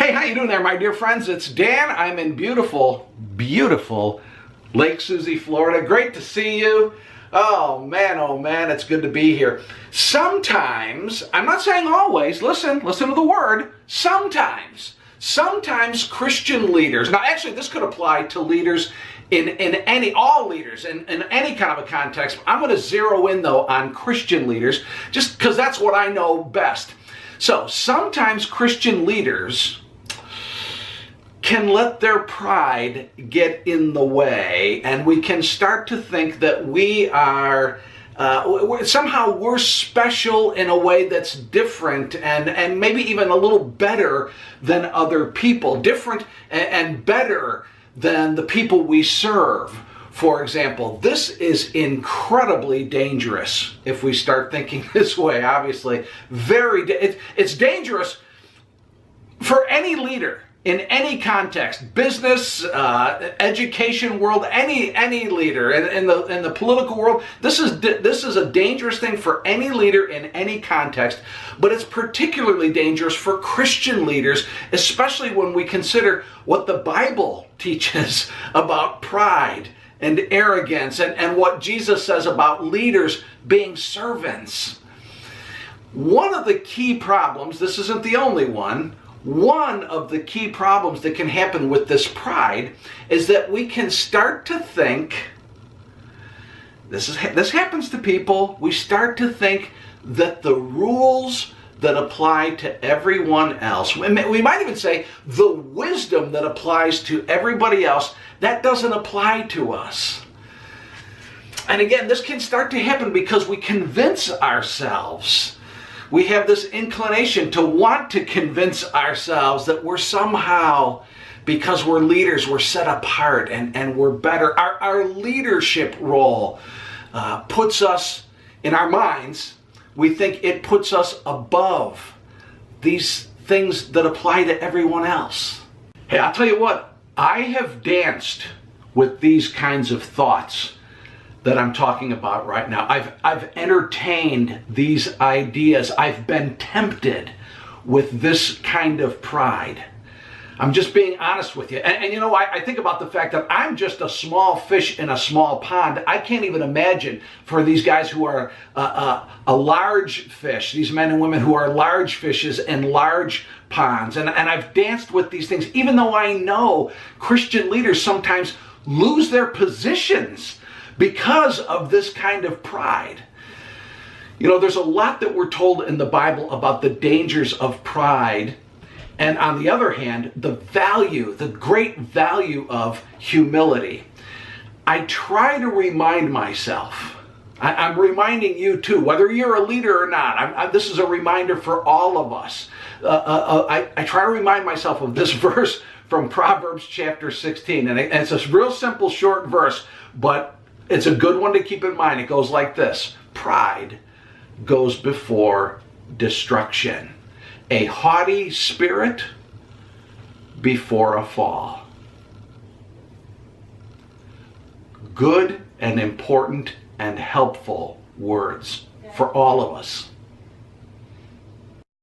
Hey, how you doing there, my dear friends? It's Dan. I'm in beautiful, beautiful Lake Susie, Florida. Great to see you. Oh man, it's good to be here. Sometimes, I'm not saying always, listen to the word, sometimes Christian leaders, now actually this could apply to leaders all leaders in any kind of a context. I'm going to zero in though on Christian leaders, just because that's what I know best. So sometimes Christian leaders can let their pride get in the way, and we can start to think that we are somehow we're special in a way that's different and maybe even a little better than other people, different and better than the people we serve. For example, this is incredibly dangerous if we start thinking this way, obviously. It's dangerous for any leader in any context, business, education world, any leader in the political world. This is a dangerous thing for any leader in any context, but it's particularly dangerous for Christian leaders, especially when we consider what the Bible teaches about pride and arrogance and what Jesus says about leaders being servants. One of the key problems, this isn't the only one of the key problems that can happen with this pride is that we can start to think, this happens to people, we start to think that the rules that apply to everyone else, we might even say the wisdom that applies to everybody else, that doesn't apply to us. And again, this can start to happen because we convince ourselves. We have this inclination to want to convince ourselves that we're somehow, because we're leaders, we're set apart and we're better. Our leadership role puts us, in our minds, we think it puts us above these things that apply to everyone else. Hey, I'll tell you what, I have danced with these kinds of thoughts that I'm talking about right now. I've entertained these ideas. I've been tempted with this kind of pride. I'm just being honest with you. And you know, I think about the fact that I'm just a small fish in a small pond. I can't even imagine for these guys who are a large fish, these men and women who are large fishes in large ponds. And I've danced with these things, even though I know Christian leaders sometimes lose their positions because of this kind of pride. You know, there's a lot that we're told in the Bible about the dangers of pride, and on the other hand, the great value of humility. I try to remind myself, I'm reminding you too, whether you're a leader or not, this is a reminder for all of us. I try to remind myself of this verse from Proverbs chapter 16, and it's a real simple, short verse, but it's a good one to keep in mind. It goes like this: pride goes before destruction, a haughty spirit before a fall. Good and important and helpful words for all of us.